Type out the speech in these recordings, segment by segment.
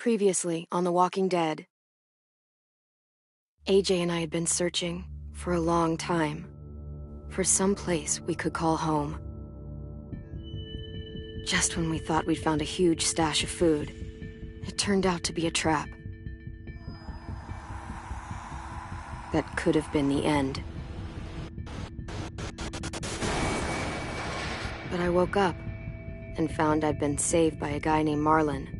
Previously on The Walking Dead. AJ and I had been searching for a long time for some place we could call home. Just when we thought we'd found a huge stash of food, it turned out to be a trap. That could have been the end. But I woke up and found I'd been saved by a guy named Marlon,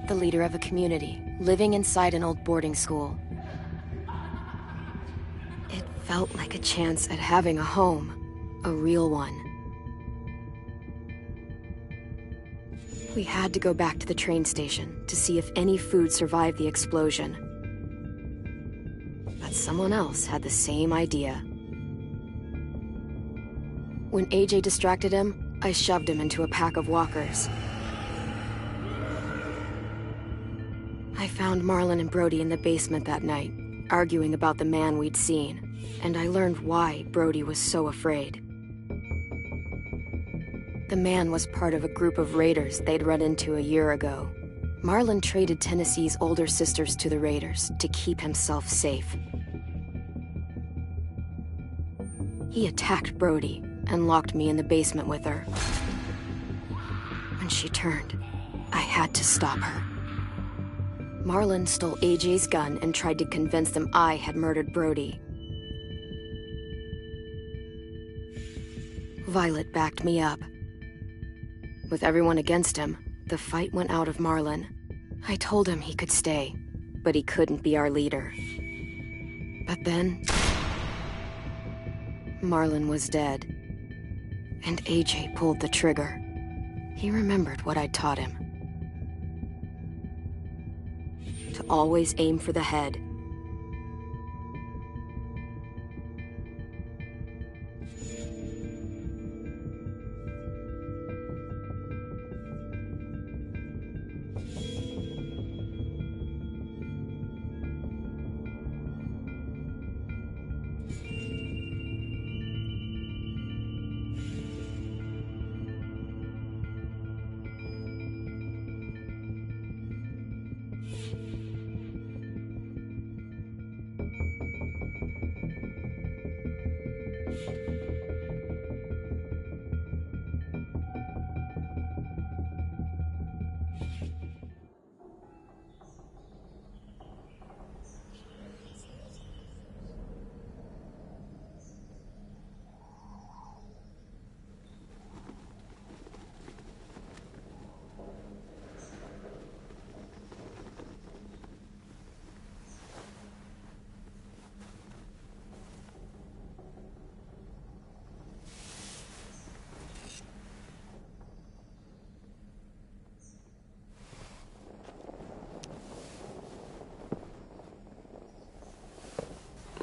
the leader of a community, living inside an old boarding school. It felt like a chance at having a home, a real one. We had to go back to the train station to see if any food survived the explosion. But someone else had the same idea. When AJ distracted him, I shoved him into a pack of walkers. I found Marlon and Brody in the basement that night, arguing about the man we'd seen, and I learned why Brody was so afraid. The man was part of a group of raiders they'd run into a year ago. Marlon traded Tennessee's older sisters to the raiders to keep himself safe. He attacked Brody and locked me in the basement with her. When she turned, I had to stop her. Marlon stole AJ's gun and tried to convince them I had murdered Brody. Violet backed me up. With everyone against him, the fight went out of Marlon. I told him he could stay, but he couldn't be our leader. But then, Marlon was dead, and AJ pulled the trigger. He remembered what I'd taught him. To always aim for the head.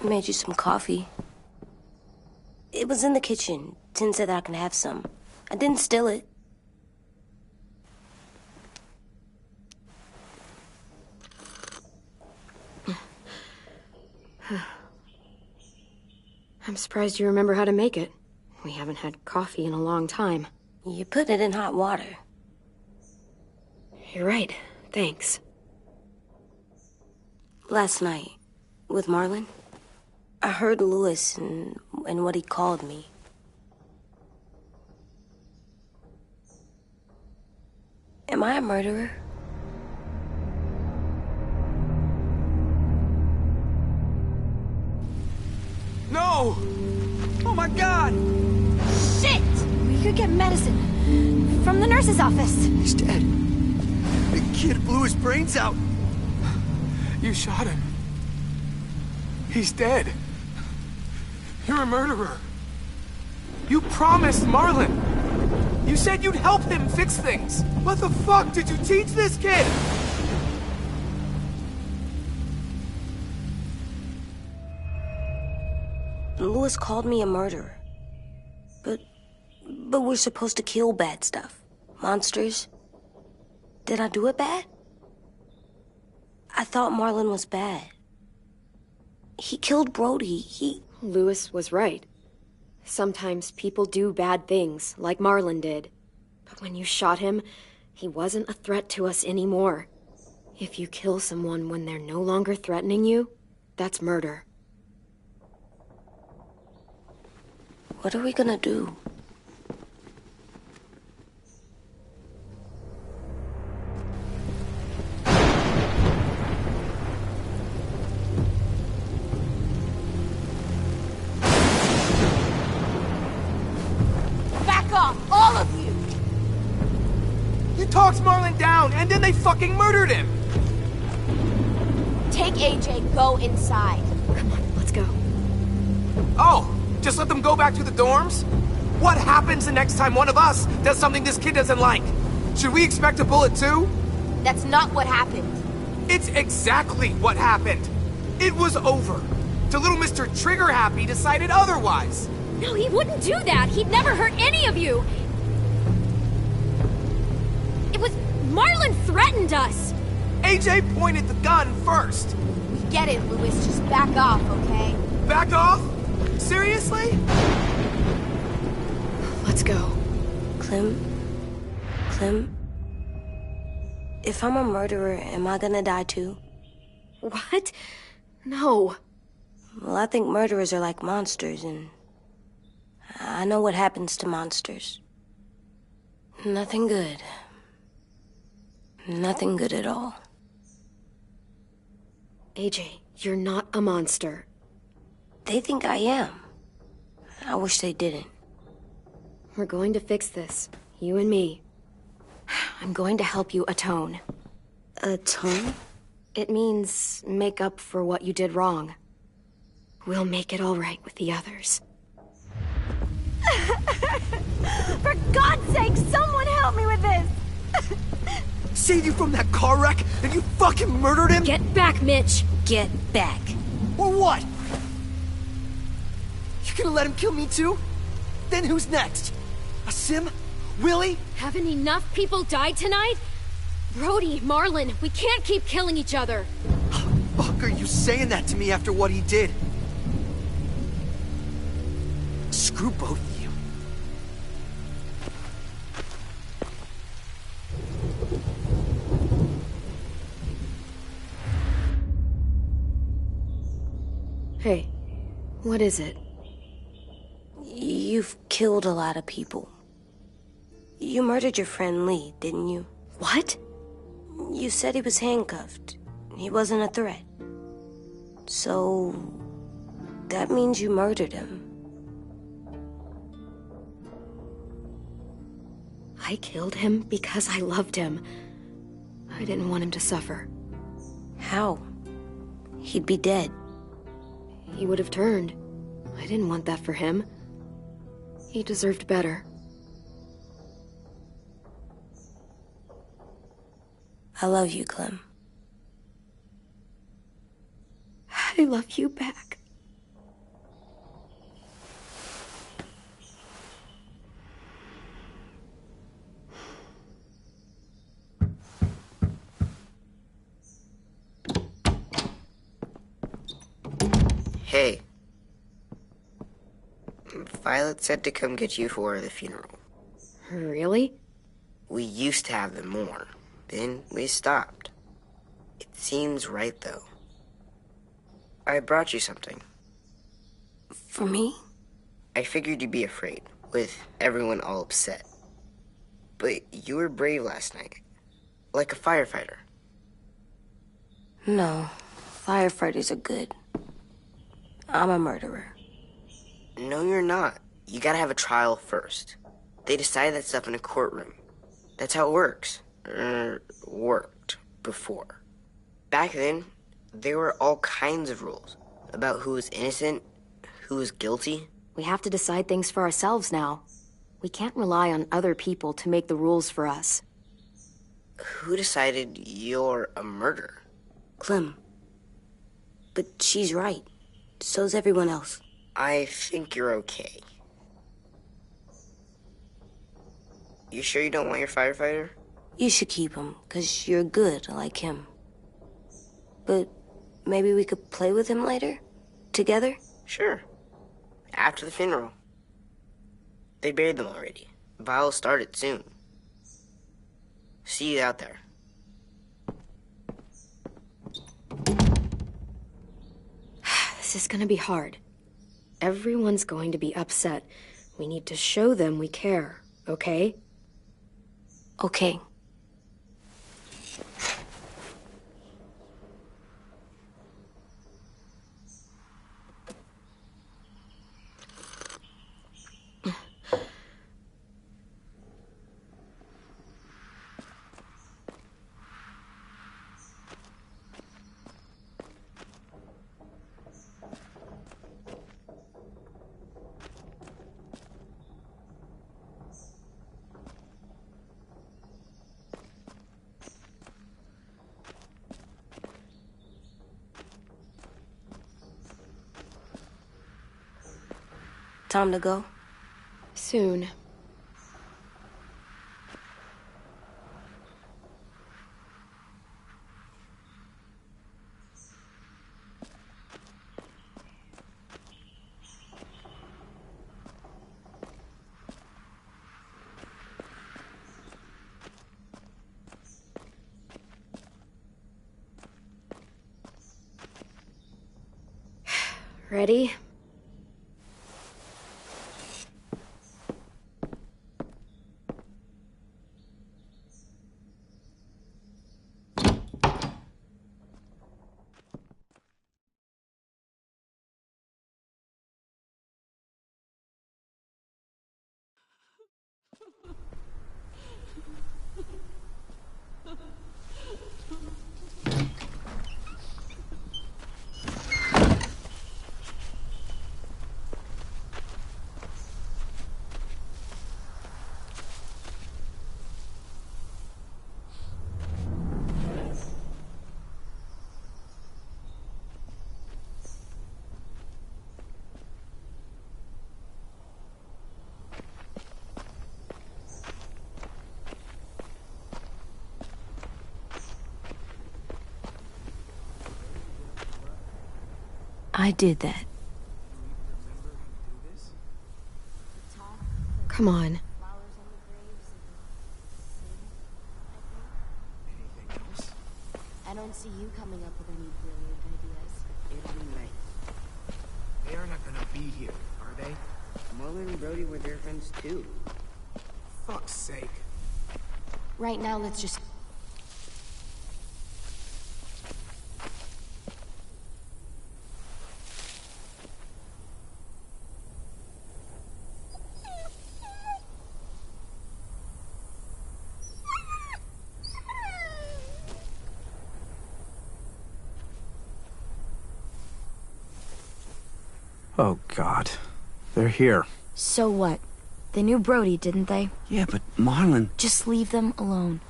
Made you some coffee. It was in the kitchen. Tin said that I can have some. I didn't steal it. I'm surprised you remember how to make it. We haven't had coffee in a long time. You put it in hot water. You're right. Thanks. Last night, with Marlon, I heard Lewis and what he called me. Am I a murderer? No! Oh my God! Shit! We could get medicine from the nurse's office. He's dead. The kid blew his brains out. You shot him. He's dead. You're a murderer. You promised Marlon. You said you'd help him fix things. What the fuck did you teach this kid? Lewis called me a murderer. But we're supposed to kill bad stuff. Monsters. Did I do it bad? I thought Marlon was bad. He killed Brody. Lewis was right. Sometimes people do bad things, like Marlon did. But when you shot him, he wasn't a threat to us anymore. If you kill someone when they're no longer threatening you, that's murder. What are we gonna do? Back off, all of you! You talked Marlon down, and then they fucking murdered him! Take AJ, go inside. Come on, let's go. Oh, just let them go back to the dorms? What happens the next time one of us does something this kid doesn't like? Should we expect a bullet too? That's not what happened. It's exactly what happened. It was over. The little Mr. Trigger Happy decided otherwise. No, he wouldn't do that. He'd never hurt any of you. It was... Marlon threatened us. AJ pointed the gun first. We get it, Louis. Just back off, okay? Back off? Seriously? Let's go. Clem? If I'm a murderer, am I gonna die too? What? No. Well, I think murderers are like monsters, and I know what happens to monsters. Nothing good. Nothing good at all. AJ, you're not a monster. They think I am. I wish they didn't. We're going to fix this. You and me. I'm going to help you atone. Atone? It means make up for what you did wrong. We'll make it all right with the others. For God's sake, someone help me with this! Saved you from that car wreck, and you fucking murdered him? Get back, Mitch! Get back. Or what? You gonna let him kill me too? Then who's next? A Sim? Willie? Haven't enough people died tonight? Brody, Marlon, we can't keep killing each other. Fuck are you saying that to me after what he did? Screw both of you. Hey, what is it? You've killed a lot of people. You murdered your friend Lee, didn't you? What? You said he was handcuffed. He wasn't a threat. So... that means you murdered him. I killed him because I loved him. I didn't want him to suffer. How? He'd be dead. He would have turned. I didn't want that for him. He deserved better. I love you, Clem. I love you back. Hey. Violet said to come get you for the funeral. Really? We used to have them more. Then we stopped. It seems right, though. I brought you something. For me? I figured you'd be afraid, with everyone all upset. But you were brave last night. Like a firefighter. No. Firefighters are good. I'm a murderer. No, you're not. You gotta have a trial first. They decide that stuff in a courtroom. That's how it works. Worked before. Back then, there were all kinds of rules about who was innocent, who was guilty. We have to decide things for ourselves now. We can't rely on other people to make the rules for us. Who decided you're a murderer? Clem. But she's right. So's everyone else. I think you're okay. You sure you don't want your firefighter? You should keep him, 'cause you're good like him. But maybe we could play with him later? Together? Sure. After the funeral. They buried them already. Vile'll start it soon. See you out there. This is gonna be hard. Everyone's going to be upset. We need to show them we care, okay? Okay. Time to go? Soon. Ready? I did that. Come on. Anything else? I don't see you coming up with any brilliant ideas. It'll be nice. They are not gonna be here, are they? Marlon and Brody were their friends too. Fuck's sake. Right now, let's just... Oh, God. They're here. So what? They knew Brody, didn't they? Yeah, but Marlon... Just leave them alone.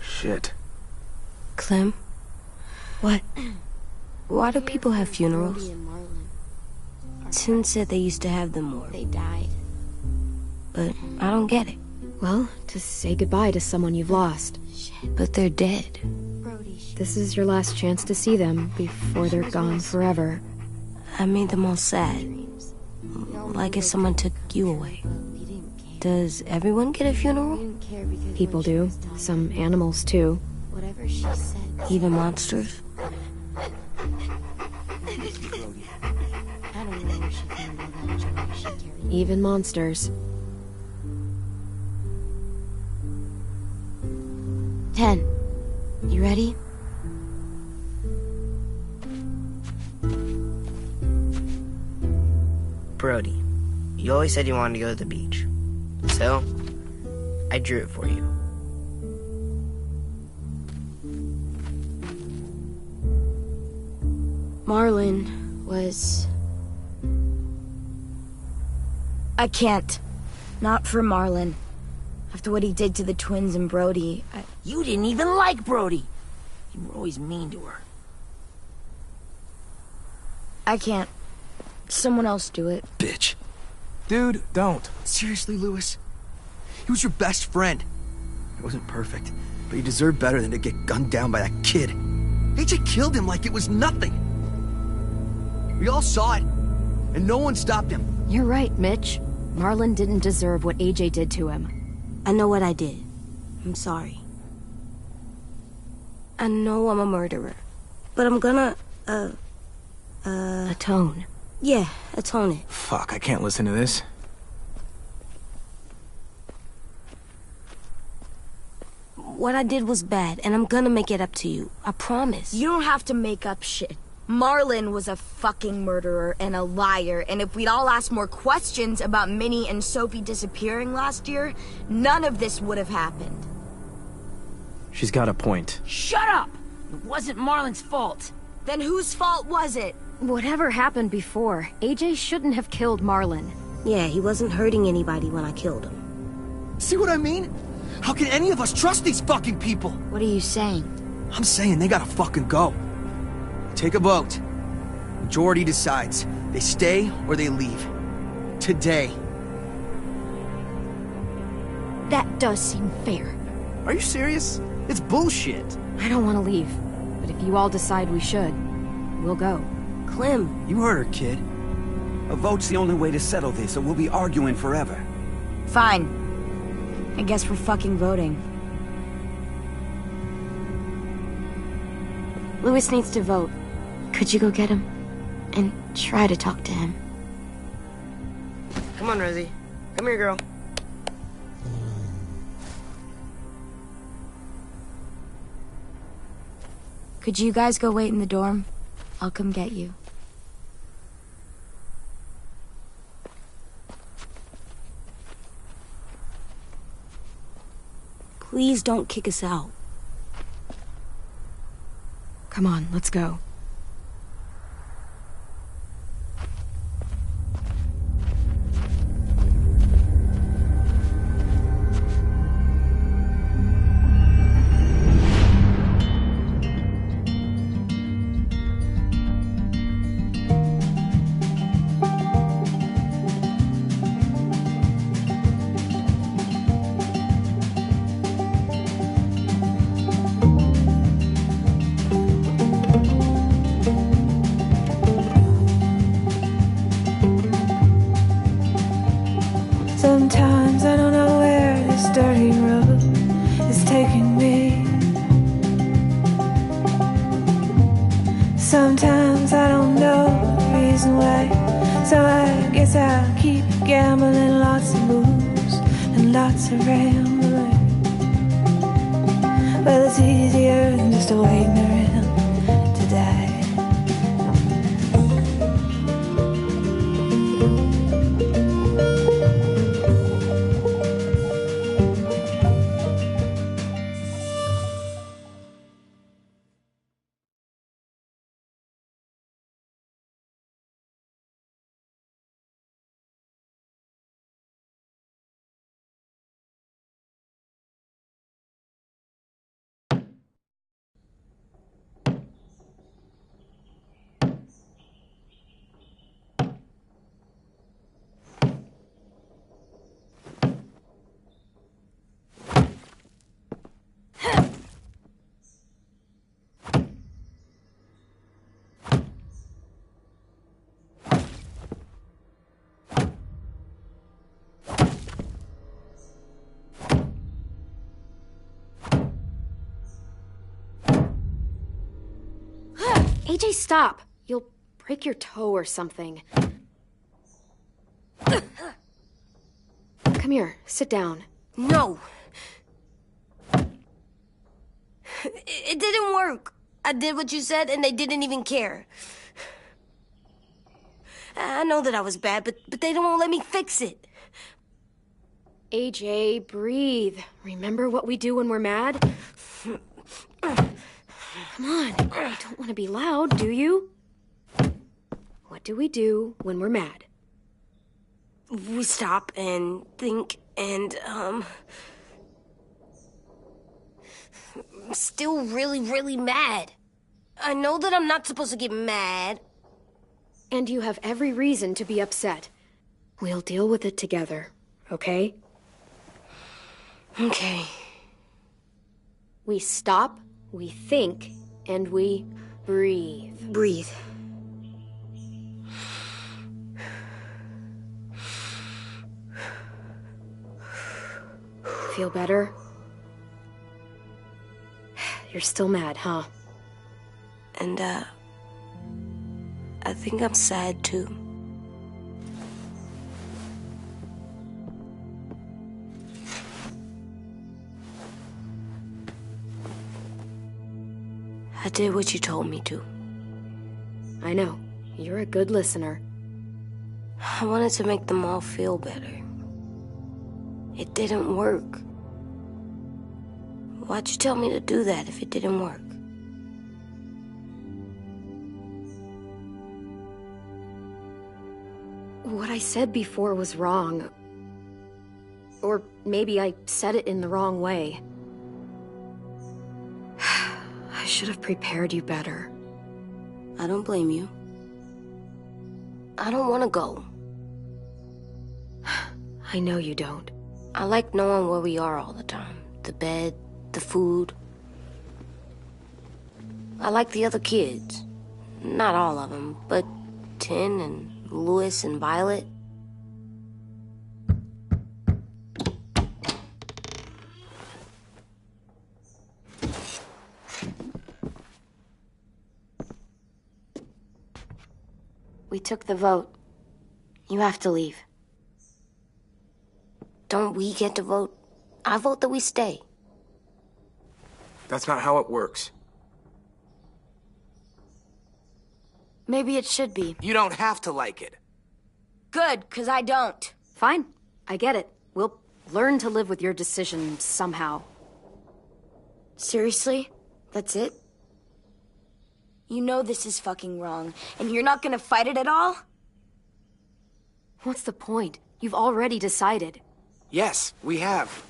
Shit. Clem? What? Why do people have Brody funerals? and Marlon. Tin said they used to have them more, They died. but I don't get it. Well, to say goodbye to someone you've lost. But they're dead. Brody, This is your last chance to see them before they're gone forever. I made them all sad. dreams. We all Like knew if they someone could, took you away. but we didn't care. Does everyone get a We funeral? didn't care because People when she do. was dying, Some animals, too. whatever she said. Even monsters? I don't know where she found all that joy she carried. Even monsters. 10. You ready? Brody, you always said you wanted to go to the beach. So, I drew it for you. Marlon was... I can't. Not for Marlon. After what he did to the twins and Brody, You didn't even like Brody. You were always mean to her. I can't. Someone else do it. Bitch. Dude, don't. Seriously, Lewis? He was your best friend. He wasn't perfect, but he deserved better than to get gunned down by that kid. AJ killed him like it was nothing. We all saw it, and no one stopped him. You're right, Mitch. Marlon didn't deserve what AJ did to him. I know what I did. I'm sorry. I know I'm a murderer. But I'm gonna Atone. Yeah, atone it. Fuck, I can't listen to this. What I did was bad, and I'm gonna make it up to you. I promise. You don't have to make up shit. Marlon was a fucking murderer and a liar, and if we'd all asked more questions about Minnie and Sophie disappearing last year, none of this would have happened. She's got a point. Shut up! It wasn't Marlon's fault. Then whose fault was it? Whatever happened before, AJ shouldn't have killed Marlon. Yeah, he wasn't hurting anybody when I killed him. See what I mean? How can any of us trust these fucking people? What are you saying? I'm saying they gotta fucking go. Take a vote. Majority decides. They stay or they leave. Today. That does seem fair. Are you serious? It's bullshit. I don't want to leave, but if you all decide we should, we'll go. Clem. You heard her, kid. A vote's the only way to settle this, or we'll be arguing forever. Fine. I guess we're fucking voting. Louis needs to vote. Could you go get him? And try to talk to him. Come on, Rosie. Come here, girl. Could you guys go wait in the dorm? I'll come get you. Please don't kick us out. Come on, let's go. Sometimes I don't know where this dirty road is taking me. Sometimes I don't know the reason why, so I guess I'll keep gambling, lots of moves and lots of rambling. Well, it's easier than just waiting around to die. AJ, stop! You'll break your toe or something. Come here, sit down. No. It didn't work. I did what you said, and they didn't even care. I know that I was bad, but they don't let me fix it. AJ, breathe. Remember what we do when we're mad? Come on, you don't want to be loud, do you? What do we do when we're mad? We stop and think and, I'm still really, really mad. I know that I'm not supposed to get mad. And you have every reason to be upset. We'll deal with it together, okay? Okay. We stop, we think, and we breathe. Breathe. Feel better? You're still mad, huh? And, I think I'm sad too. I did what you told me to. I know. You're a good listener. I wanted to make them all feel better. It didn't work. Why'd you tell me to do that if it didn't work? What I said before was wrong. Or maybe I said it in the wrong way. I should have prepared you better. I don't blame you. I don't want to go. I know you don't. I like knowing where we are all the time. The bed, the food. I like the other kids. Not all of them, but Tin and Louis and Violet. We took the vote. You have to leave. Don't we get to vote? I vote that we stay. That's not how it works. Maybe it should be. You don't have to like it. Good, 'cause I don't. Fine. I get it. We'll learn to live with your decision somehow. Seriously? That's it? You know this is fucking wrong, and you're not gonna fight it at all? What's the point? You've already decided. Yes, we have.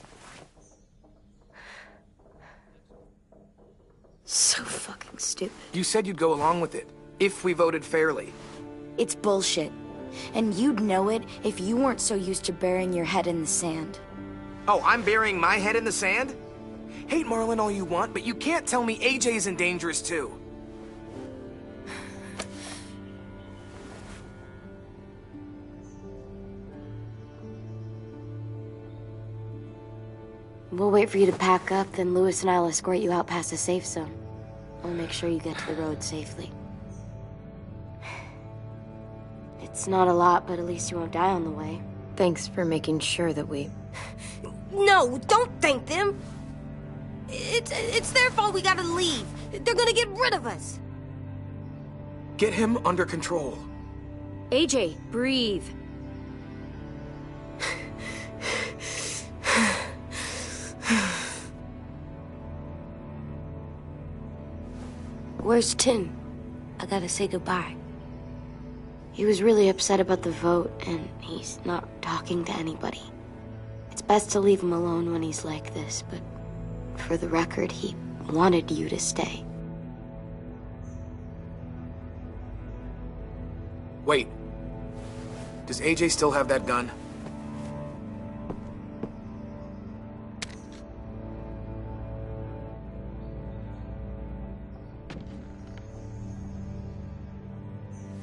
So fucking stupid. You said you'd go along with it, if we voted fairly. It's bullshit. And you'd know it if you weren't so used to burying your head in the sand. Oh, I'm burying my head in the sand? Hate Marlin all you want, but you can't tell me AJ's in dangerous too. We'll wait for you to pack up, then Louis and I'll escort you out past the safe zone. We'll make sure you get to the road safely. It's not a lot, but at least you won't die on the way. Thanks for making sure that we... No, don't thank them. It's their fault we gotta leave. They're gonna get rid of us. Get him under control. AJ, breathe. Where's Tin? I gotta say goodbye. He was really upset about the vote, and he's not talking to anybody. It's best to leave him alone when he's like this, but for the record, he wanted you to stay. Wait. Does AJ still have that gun?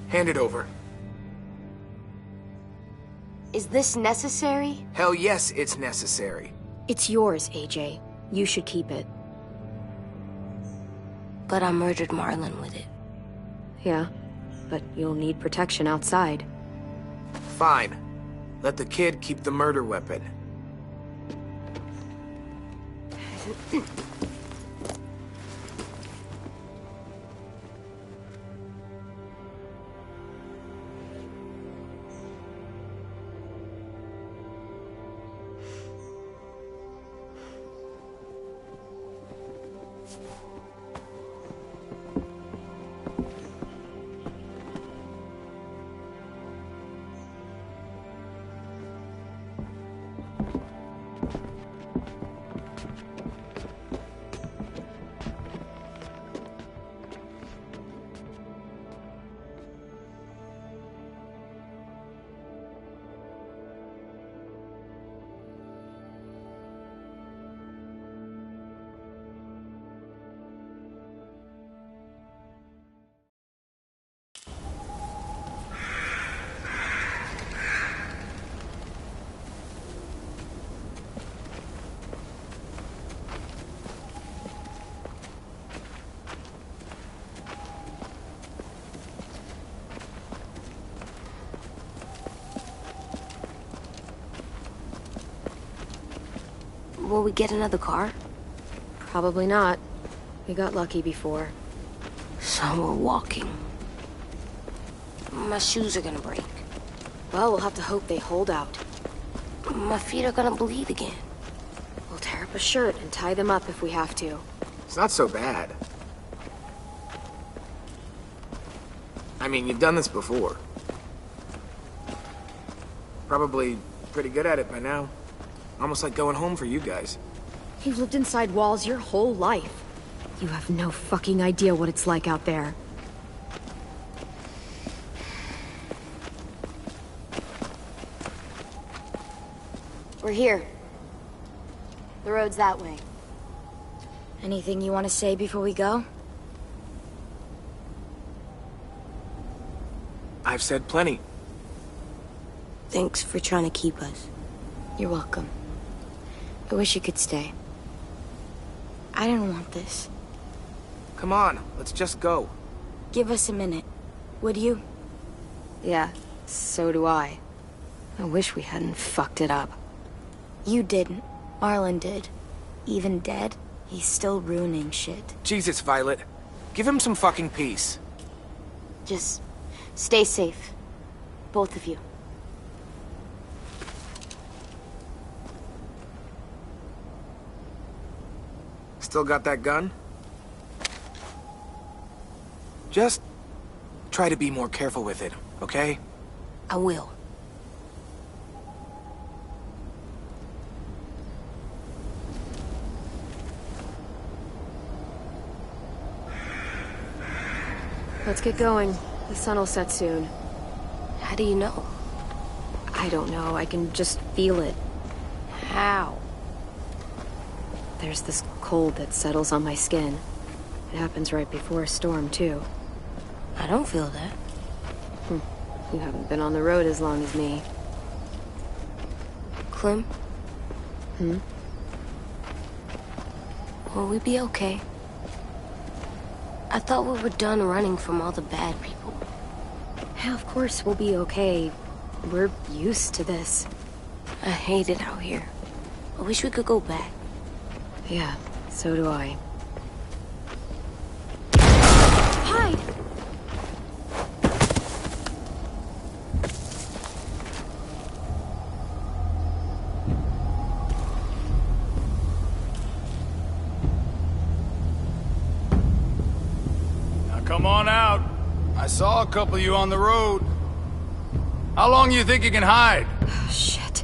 Hand it over. Is this necessary? Hell yes, it's necessary. It's yours, AJ. You should keep it. But I murdered Marlin with it. Yeah, but you'll need protection outside. Fine. Let the kid keep the murder weapon. Will we get another car? Probably not. We got lucky before. So we're walking. My shoes are gonna break. Well, we'll have to hope they hold out. My feet are gonna bleed again. We'll tear up a shirt and tie them up if we have to. It's not so bad. I mean, you've done this before. Probably pretty good at it by now. Almost like going home for you guys. You've lived inside walls your whole life. You have no fucking idea what it's like out there. We're here. The road's that way. Anything you want to say before we go? I've said plenty. Thanks for trying to keep us. You're welcome. I wish you could stay. I didn't want this. Come on, let's just go. Give us a minute, would you? Yeah, so do I. I wish we hadn't fucked it up. You didn't. Marlon did. Even dead, he's still ruining shit. Jesus, Violet. Give him some fucking peace. Just stay safe. Both of you. Still got that gun? Just try to be more careful with it, okay? I will. Let's get going. The sun will set soon. How do you know? I don't know. I can just feel it. How? There's this cold that settles on my skin. It happens right before a storm, too. I don't feel that. You haven't been on the road as long as me. Clem? Will we be okay? I thought we were done running from all the bad people. Yeah, of course we'll be okay. We're used to this. I hate it out here. I wish we could go back. Yeah, so do I. Hide! Come on out. I saw a couple of you on the road. How long do you think you can hide? Shit.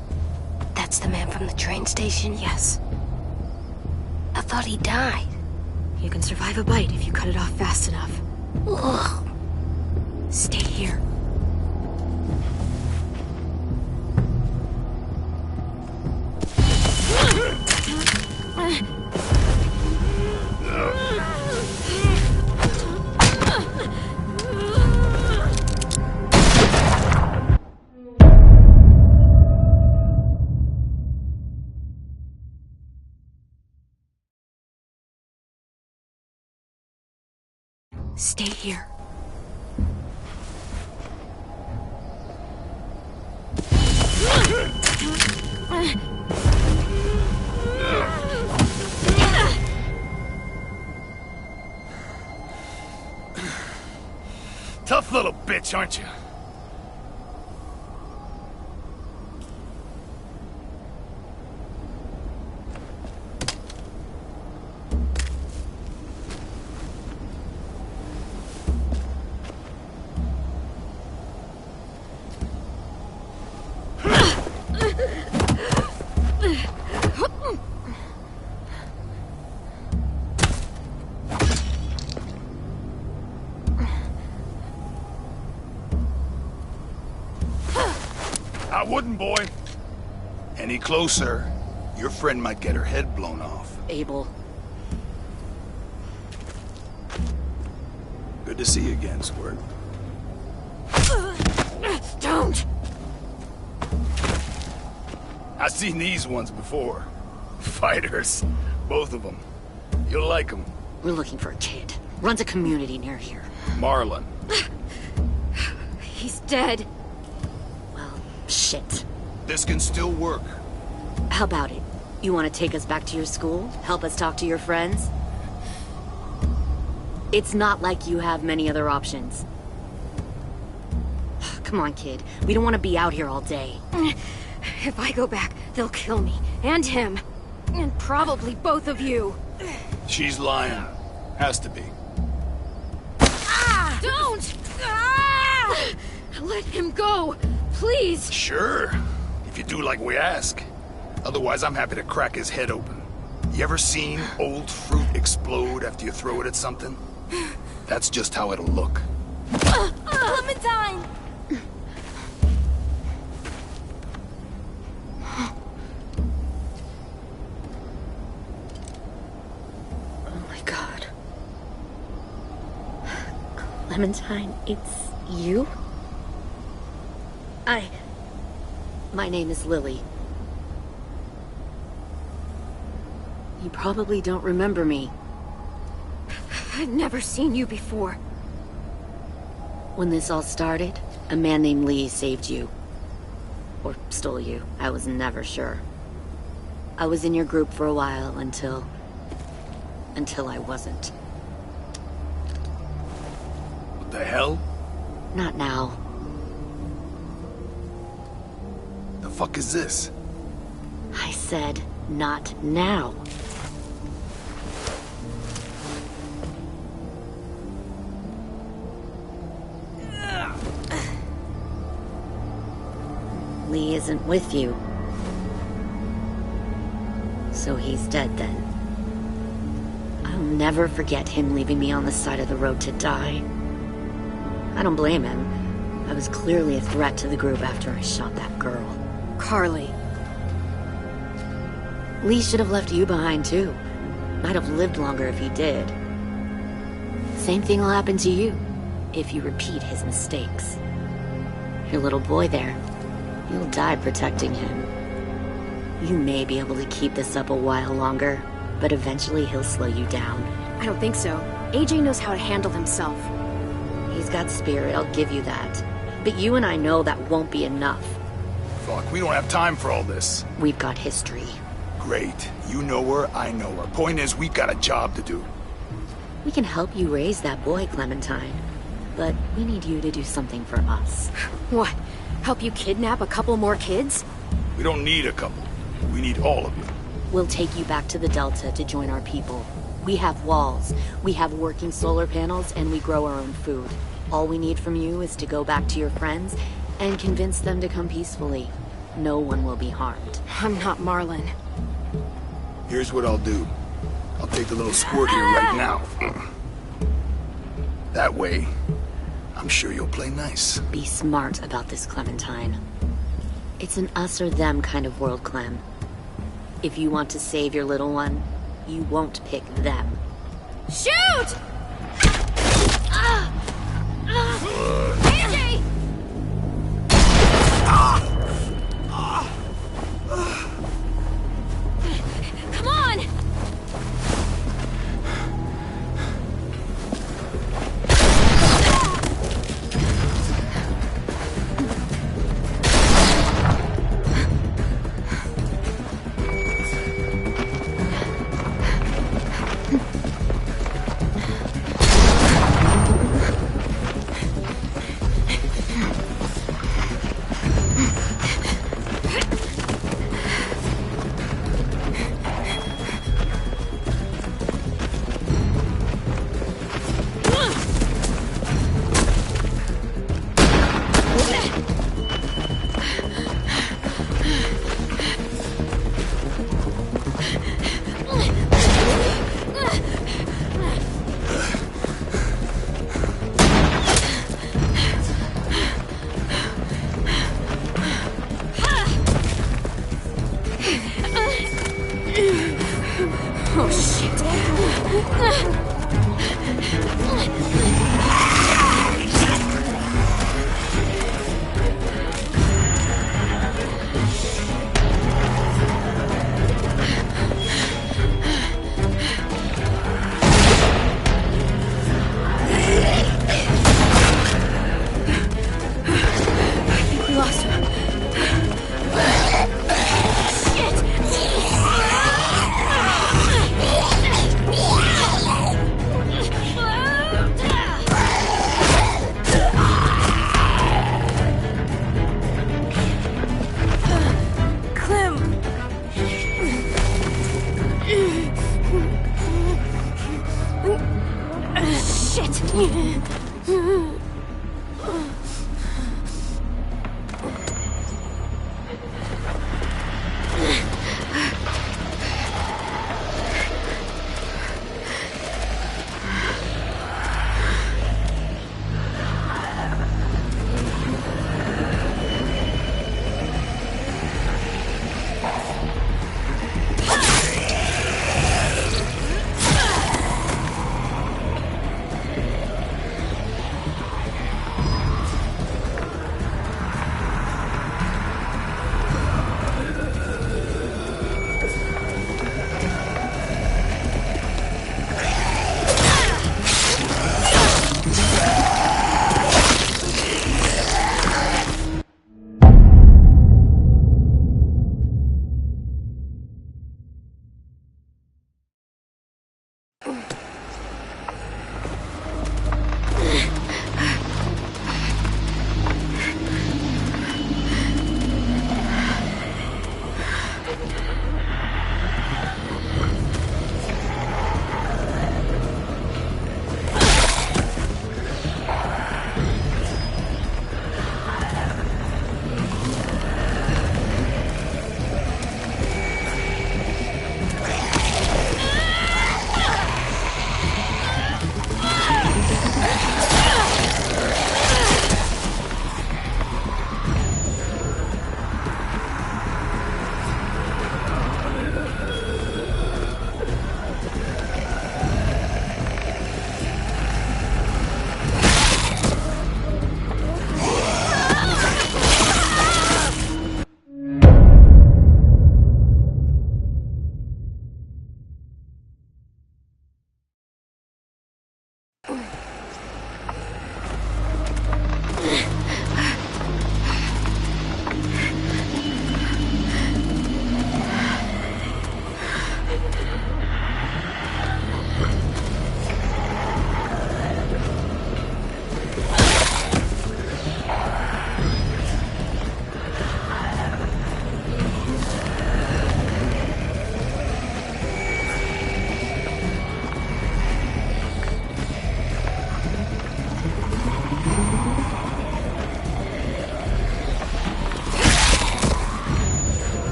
That's the man from the train station? Yes. I thought he died. You can survive a bite if you cut it off fast enough. Ugh. Stay here. Stay here. Tough little bitch, aren't you? I wouldn't, boy. Any closer, your friend might get her head blown off. Abel. Good to see you again, Squirt. Don't! I've seen these ones before. Fighters. Both of them. You'll like them. We're looking for a kid. Runs a community near here. Marlon. He's dead. Well, shit. This can still work. How about it? You want to take us back to your school? Help us talk to your friends? It's not like you have many other options. Come on, kid. We don't want to be out here all day. If I go back, they'll kill me. And him. And probably both of you. She's lying. Has to be. Ah! Don't! Ah! Let him go! Please! Sure. If you do like we ask. Otherwise, I'm happy to crack his head open. You ever seen old fruit explode after you throw it at something? That's just how it'll look. Clementine! Oh my god. Clementine, it's you? My name is Lily. You probably don't remember me. I've never seen you before. When this all started, a man named Lee saved you. Or stole you. I was never sure. I was in your group for a while until I wasn't. What the hell? Not now. The fuck is this? I said, not now. Lee isn't with you. So he's dead then. I'll never forget him leaving me on the side of the road to die. I don't blame him. I was clearly a threat to the group after I shot that girl. Carly. Lee should have left you behind too. Might have lived longer if he did. Same thing will happen to you, if you repeat his mistakes. Your little boy there, you'll die protecting him. You may be able to keep this up a while longer, but eventually he'll slow you down. I don't think so. AJ knows how to handle himself. He's got spirit, I'll give you that. But you and I know that won't be enough. Fuck, we don't have time for all this. We've got history. Great. You know her, I know her. Point is, we've got a job to do. We can help you raise that boy, Clementine. But we need you to do something for us. What? Help you kidnap a couple more kids? We don't need a couple. We need all of you. We'll take you back to the Delta to join our people. We have walls, we have working solar panels, and we grow our own food. All we need from you is to go back to your friends and convince them to come peacefully. No one will be harmed. I'm not Marlon. Here's what I'll do. I'll take the little squirt here right now. That way, I'm sure you'll play nice. Be smart about this, Clementine. It's an us or them kind of world, Clem. If you want to save your little one, you won't pick them. Shoot! AJ! Come on!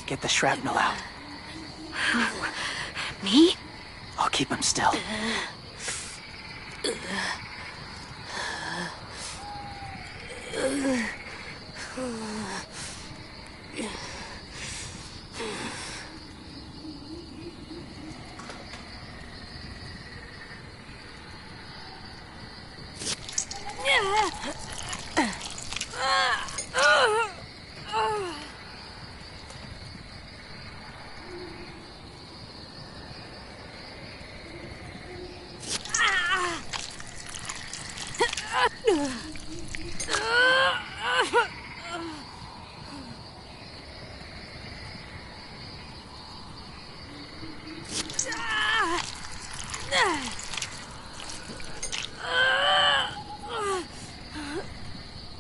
Get the shrapnel out. Me? I'll Keep him still.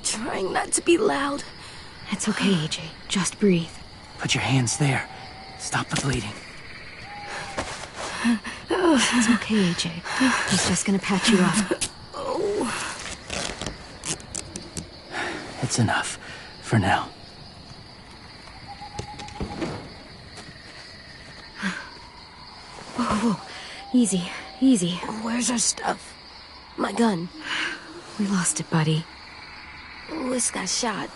Trying not to be loud. It's okay, AJ. Just breathe. Put your hands there. Stop the bleeding. It's okay, AJ. He's just gonna patch you up. It's enough. For now. Whoa. Easy. Easy. Where's our stuff? My gun. We lost it, buddy. Liz got shot.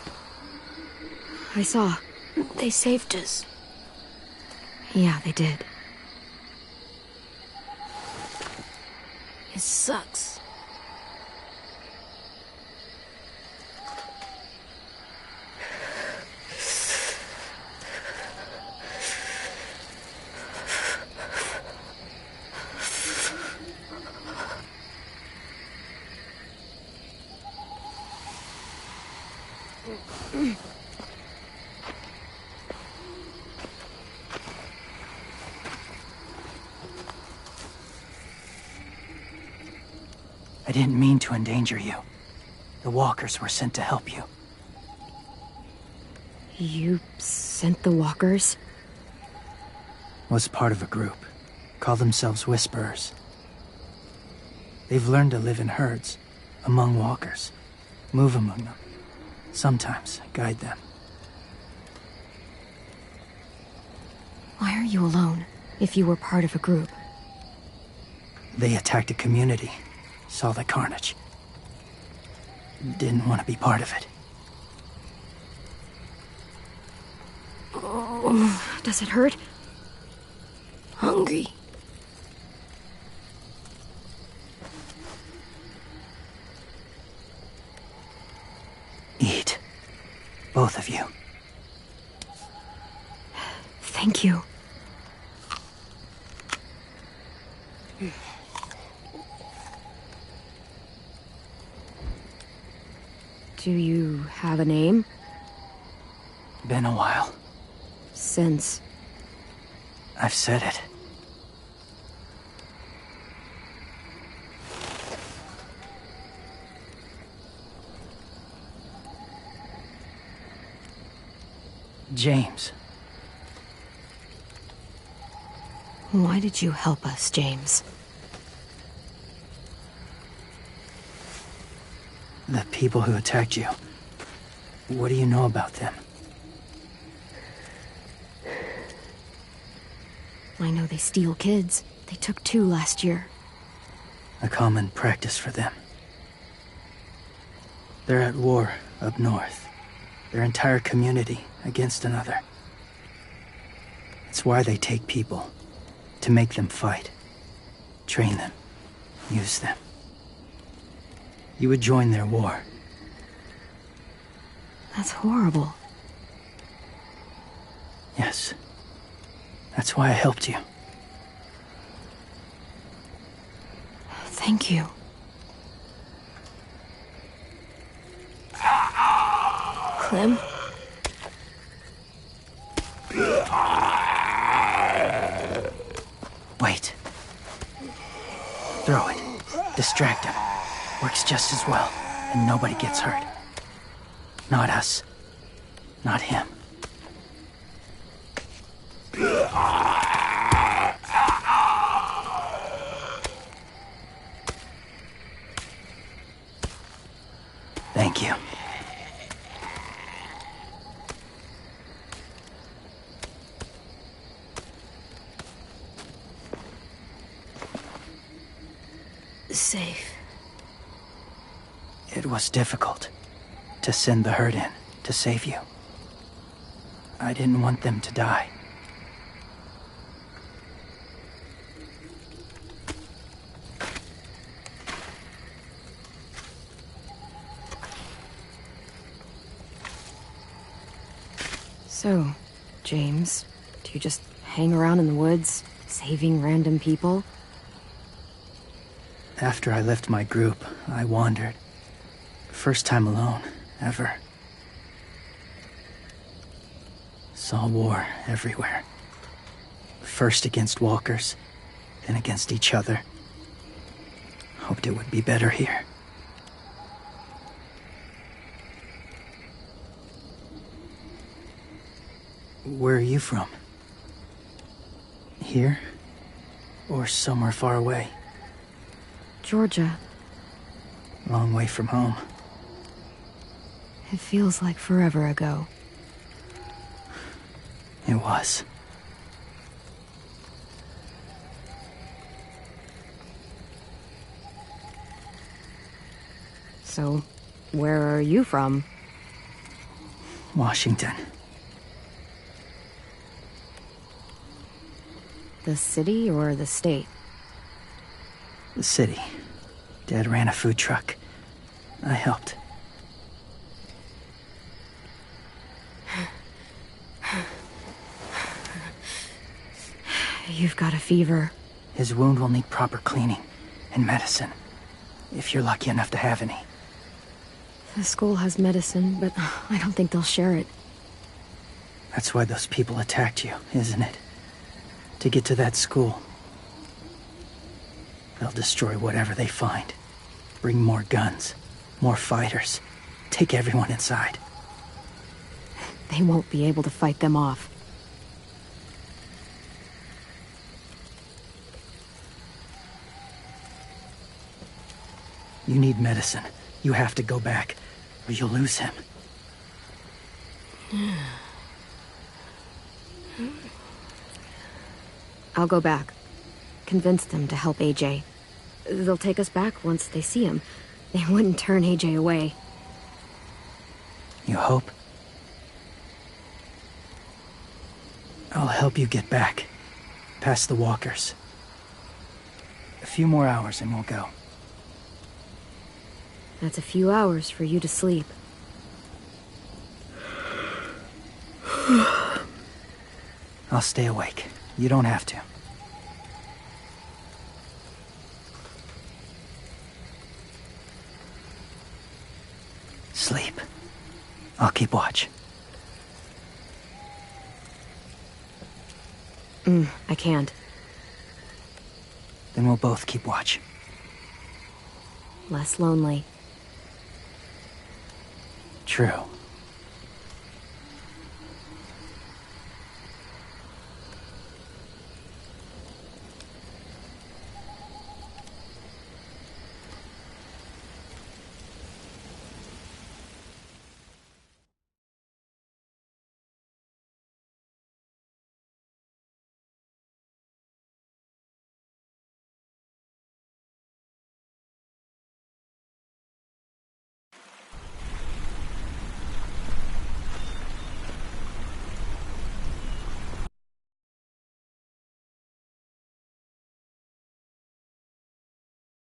I saw. They saved us. Yeah, they did. It sucks. I didn't mean to endanger you. The walkers were sent to help you. You sent the walkers? Was part of a group. Call themselves Whisperers. They've learned to live in herds, among walkers. Move among them. Sometimes guide them. Why are you alone, if you were part of a group? They attacked a community. Saw the carnage. Didn't want to be part of it. Does it hurt? Hungry. Eat. Both of you. Thank you. Do you have a name? Been a while. Since? I've said it. James. Why did you help us, James? The people who attacked you. What do you know about them? I know they steal kids. They took 2 last year. A common practice for them. They're at war up north. Their entire community against another. It's why they take people. To make them fight. Train them. Use them. You would join their war. That's horrible. Yes. That's why I helped you. Thank you. Clem? Wait. Throw it. Distract him. Works just as well, and nobody gets hurt. Not us. Not him. Thank you. safe. It was difficult to send the herd in to save you. I didn't want them to die. So, James, do you just hang around in the woods, saving random people? After I left my group, I wandered. First time alone, ever. Saw war everywhere. First against walkers, then against each other. Hoped it would be better here. Where are you from? Here? Or somewhere far away? Georgia. Long way from home. It feels like forever ago. It was. So, where are you from? Washington. The city or the state? The city. Dad ran a food truck. I helped. You've got a fever. His wound will need proper cleaning and medicine, if you're lucky enough to have any. The school has medicine, but I don't think they'll share it. That's why those people attacked you, isn't it? To get to that school. They'll destroy whatever they find. Bring more guns, more fighters. Take everyone inside. They won't be able to fight them off. You need medicine. You have to go back, or you'll lose him. I'll go back. Convince them to help AJ. They'll take us back once they see him. They wouldn't turn AJ away. You hope? I'll help you get back. Past the walkers. A few more hours and we'll go. That's a few hours for you to sleep. I'll stay awake. You don't have to. Sleep. I'll keep watch. I can't. Then we'll both keep watch. Less lonely. True.